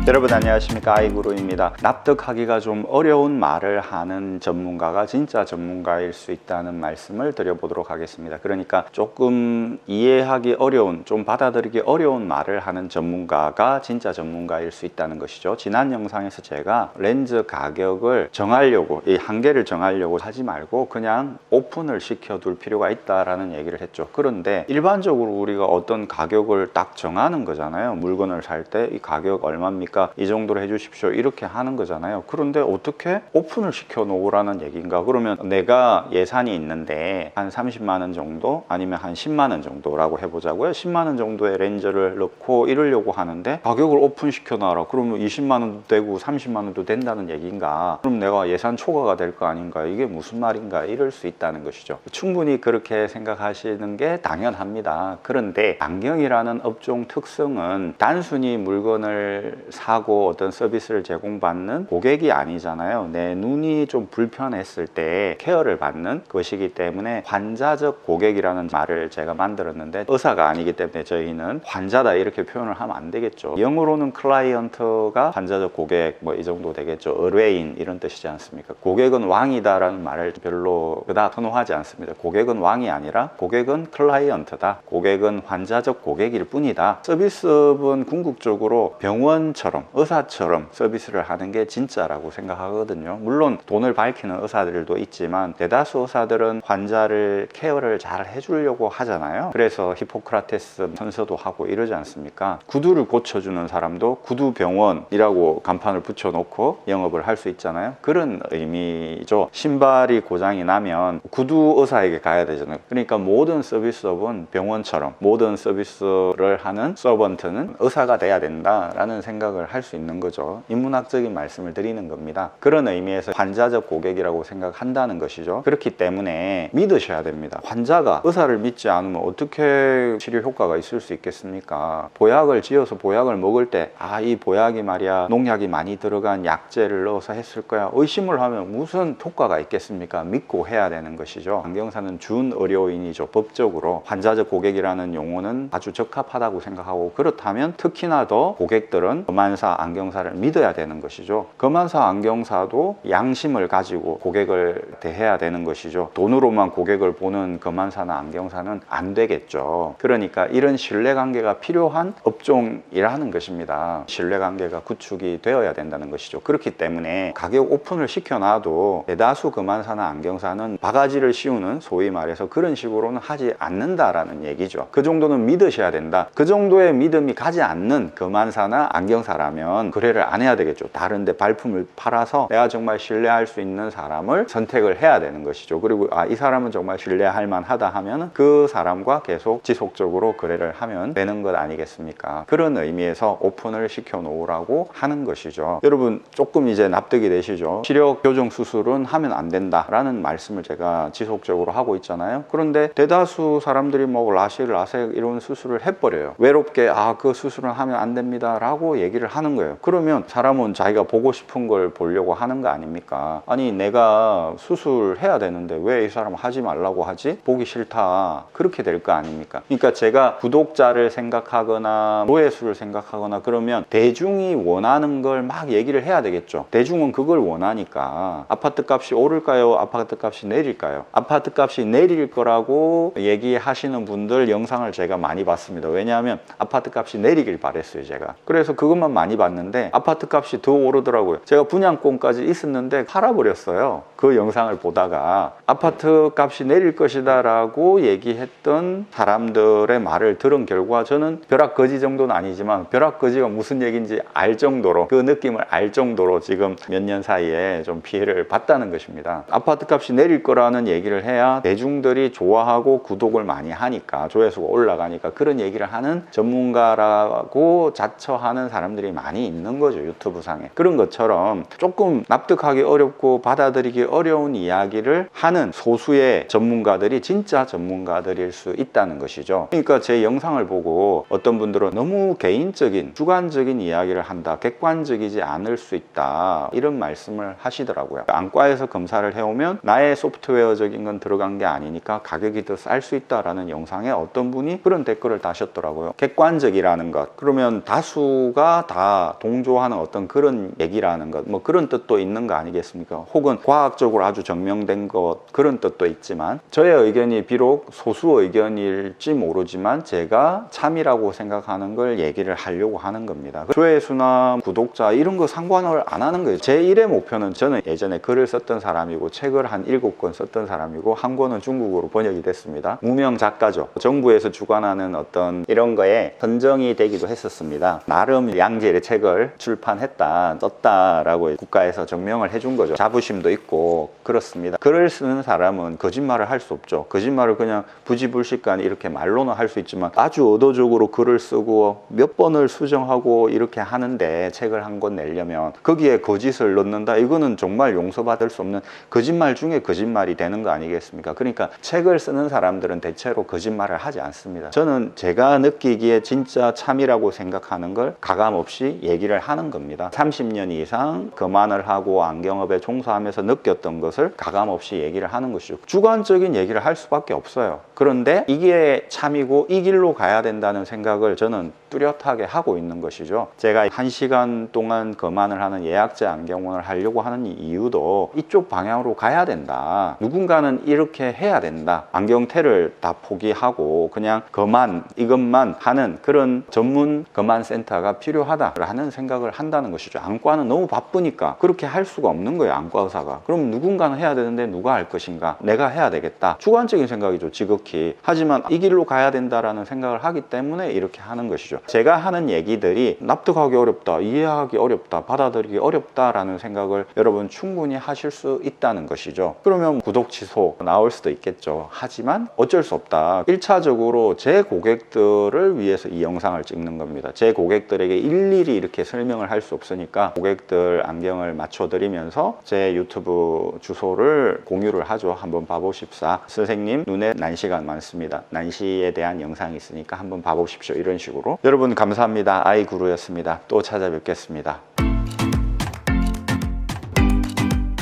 여러분 안녕하십니까, 아이구루입니다. 납득하기가 좀 어려운 말을 하는 전문가가 진짜 전문가일 수 있다는 말씀을 드려보도록 하겠습니다. 그러니까 조금 이해하기 어려운, 좀 받아들이기 어려운 말을 하는 전문가가 진짜 전문가일 수 있다는 것이죠. 지난 영상에서 제가 렌즈 가격을 정하려고, 이 한계를 정하려고 하지 말고 그냥 오픈을 시켜둘 필요가 있다라는 얘기를 했죠. 그런데 일반적으로 우리가 어떤 가격을 딱 정하는 거잖아요. 물건을 살 때 이 가격 얼마입니까? 이 정도로 해주십시오, 이렇게 하는 거잖아요. 그런데 어떻게 오픈을 시켜 놓으라는 얘기인가? 그러면 내가 예산이 있는데 한 30만 원 정도, 아니면 한 10만 원 정도라고 해보자고요. 10만 원 정도의 렌즈를 넣고 이러려고 하는데 가격을 오픈 시켜 놔라. 그러면 20만 원도 되고 30만 원도 된다는 얘기인가? 그럼 내가 예산 초과가 될 거 아닌가? 이게 무슨 말인가? 이럴 수 있다는 것이죠. 충분히 그렇게 생각하시는 게 당연합니다. 그런데 안경이라는 업종 특성은 단순히 물건을 사고 어떤 서비스를 제공받는 고객이 아니잖아요. 내 눈이 좀 불편했을 때 케어를 받는 것이기 때문에 환자적 고객이라는 말을 제가 만들었는데, 의사가 아니기 때문에 저희는 환자다 이렇게 표현을 하면 안 되겠죠. 영어로는 클라이언트가 환자적 고객 뭐 이 정도 되겠죠. 의뢰인 이런 뜻이지 않습니까? 고객은 왕이다 라는 말을 별로 그닥 선호하지 않습니다. 고객은 왕이 아니라 고객은 클라이언트다, 고객은 환자적 고객일 뿐이다. 서비스업은 궁극적으로 병원처럼, 의사처럼 서비스를 하는 게 진짜라고 생각하거든요. 물론 돈을 밝히는 의사들도 있지만 대다수 의사들은 환자를 케어를 잘 해주려고 하잖아요. 그래서 히포크라테스 선서도 하고 이러지 않습니까? 구두를 고쳐주는 사람도 구두병원이라고 간판을 붙여놓고 영업을 할 수 있잖아요. 그런 의미죠. 신발이 고장이 나면 구두 의사에게 가야 되잖아요. 그러니까 모든 서비스업은 병원처럼, 모든 서비스를 하는 서번트는 의사가 돼야 된다라는 생각을 할 수 있는 거죠. 인문학적인 말씀을 드리는 겁니다. 그런 의미에서 환자적 고객이라고 생각한다는 것이죠. 그렇기 때문에 믿으셔야 됩니다. 환자가 의사를 믿지 않으면 어떻게 치료 효과가 있을 수 있겠습니까? 보약을 지어서 보약을 먹을 때 이 보약이 말이야 농약이 많이 들어간 약재를 넣어서 했을 거야, 의심을 하면 무슨 효과가 있겠습니까? 믿고 해야 되는 것이죠. 안경사는 준의료인이죠. 법적으로 환자적 고객이라는 용어는 아주 적합하다고 생각하고, 그렇다면 특히나 더 고객들은 검안사 안경사를 믿어야 되는 것이죠. 검안사 안경사도 양심을 가지고 고객을 대해야 되는 것이죠. 돈으로만 고객을 보는 검안사나 안경사는 안 되겠죠. 그러니까 이런 신뢰관계가 필요한 업종이라는 것입니다. 신뢰관계가 구축이 되어야 된다는 것이죠. 그렇기 때문에 가격 오픈을 시켜놔도 대다수 검안사나 안경사는 바가지를 씌우는, 소위 말해서 그런 식으로는 하지 않는다라는 얘기죠. 그 정도는 믿으셔야 된다. 그 정도의 믿음이 가지 않는 검안사나 안경사라면 거래를 안 해야 되겠죠. 다른 데 발품을 팔아서 내가 정말 신뢰할 수 있는 사람을 선택을 해야 되는 것이죠. 그리고 이 사람은 정말 신뢰할 만하다 하면 그 사람과 계속 지속적으로 거래를 하면 되는 것 아니겠습니까? 그런 의미에서 오픈을 시켜 놓으라고 하는 것이죠. 여러분 조금 이제 납득이 되시죠? 시력 교정 수술은 하면 안 된다라는 말씀을 제가 지속적으로 하고 있잖아요. 그런데 대다수 사람들이 뭐 라식, 라섹 이런 수술을 해버려요. 외롭게 그 수술은 하면 안 됩니다 라고 얘기를 하는 거예요. 그러면 사람은 자기가 보고 싶은 걸 보려고 하는 거 아닙니까? 아니 내가 수술해야 되는데 왜 이 사람 하지 말라고 하지? 보기 싫다, 그렇게 될 거 아닙니까? 그러니까 제가 구독자를 생각하거나 조회수를 생각하거나 그러면 대중이 원하는 걸 막 얘기를 해야 되겠죠. 대중은 그걸 원하니까. 아파트 값이 오를까요? 아파트 값이 내릴까요? 아파트 값이 내릴 거라고 얘기하시는 분들 영상을 제가 많이 봤습니다. 왜냐하면 아파트 값이 내리길 바랬어요, 제가. 그래서 그것만 많이 봤는데 아파트 값이 더 오르더라고요. 제가 분양권까지 있었는데 팔아버렸어요. 그 영상을 보다가 아파트 값이 내릴 것이다 라고 얘기했던 사람들의 말을 들은 결과 저는 벼락거지 정도는 아니지만 벼락거지가 무슨 얘기인지 알 정도로, 그 느낌을 알 정도로 지금 몇 년 사이에 좀 피해를 봤다는 것입니다. 아파트 값이 내릴 거라는 얘기를 해야 대중들이 좋아하고 구독을 많이 하니까, 조회수가 올라가니까 그런 얘기를 하는 전문가라고 자처하는 사람들이 많이 있는 거죠, 유튜브 상에. 그런 것처럼 조금 납득하기 어렵고 받아들이기 어려운 이야기를 하는 소수의 전문가들이 진짜 전문가들일 수 있다는 것이죠. 그러니까 제 영상을 보고 어떤 분들은 너무 개인적인, 주관적인 이야기를 한다, 객관적이지 않을 수 있다, 이런 말씀을 하시더라고요. 안과에서 검사를 해오면 나의 소프트웨어적인 건 들어간 게 아니니까 가격이 더 쌀 수 있다라는 영상에 어떤 분이 그런 댓글을 다셨더라고요. 객관적이라는 것, 그러면 다수가 다 동조하는 어떤 그런 얘기라는 것, 뭐 그런 뜻도 있는 거 아니겠습니까? 혹은 과학적으로 아주 증명된 것, 그런 뜻도 있지만 저의 의견이 비록 소수 의견일지 모르지만 제가 참이라고 생각하는 걸 얘기를 하려고 하는 겁니다. 조회수나 구독자 이런 거 상관을 안 하는 거예요. 제 1의 목표는, 저는 예전에 글을 썼던 사람이고 책을 한 7권 썼던 사람이고 한 권은 중국어로 번역이 됐습니다. 무명 작가죠. 정부에서 주관하는 어떤 이런 거에 선정이 되기도 했었습니다. 나름 양질의 책을 출판했다, 썼다라고 국가에서 증명을 해준 거죠. 자부심도 있고 그렇습니다. 글을 쓰는 사람은 거짓말을 할 수 없죠. 거짓말을 그냥 부지불식간 이렇게 말로는 할 수 있지만 아주 의도적으로 글을 쓰고 몇 번을 수정하고 이렇게 하는데 책을 한 권 내려면 거기에 거짓을 넣는다? 이거는 정말 용서받을 수 없는 거짓말 중에 거짓말이 되는 거 아니겠습니까? 그러니까 책을 쓰는 사람들은 대체로 거짓말을 하지 않습니다. 저는 제가 느끼기에 진짜 참이라고 생각하는 걸 가감없이 얘기를 하는 겁니다. 30년 이상 거만을 하고 안경업에 종사하면서 느꼈던 것을 가감없이 얘기를 하는 것이죠. 주관적인 얘기를 할 수밖에 없어요. 그런데 이게 참이고 이 길로 가야 된다는 생각을 저는 뚜렷하게 하고 있는 것이죠. 제가 1시간 동안 거만을 하는 예약제 안경원을 하려고 하는 이유도 이쪽 방향으로 가야 된다. 누군가는 이렇게 해야 된다. 안경테를 다 포기하고 그냥 거만, 이것만 하는 그런 전문 거만 센터가 필요하다라는 생각을 한다는 것이죠. 안과는 너무 바쁘니까 그렇게 할 수가 없는 거예요. 안과 의사가. 그럼 누군가는 해야 되는데 누가 할 것인가? 내가 해야 되겠다. 주관적인 생각이죠. 지극히. 하지만 이 길로 가야 된다라는 생각을 하기 때문에 이렇게 하는 것이죠. 제가 하는 얘기들이 납득하기 어렵다, 이해하기 어렵다, 받아들이기 어렵다라는 생각을 여러분 충분히 하실 수 있다는 것이죠. 그러면 구독 취소 나올 수도 있겠죠. 하지만 어쩔 수 없다. 1차적으로 제 고객들을 위해서 이 영상을 찍는 겁니다. 제 고객들에게 일일이 이렇게 설명을 할 수 없으니까 고객들 안경을 맞춰드리면서 제 유튜브 주소를 공유를 하죠. 한번 봐보십사. 선생님 눈에 난시가 많습니다. 난시에 대한 영상이 있으니까 한번 봐보십시오. 이런 식으로. 여러분 감사합니다. 아이구루였습니다. 또 찾아뵙겠습니다.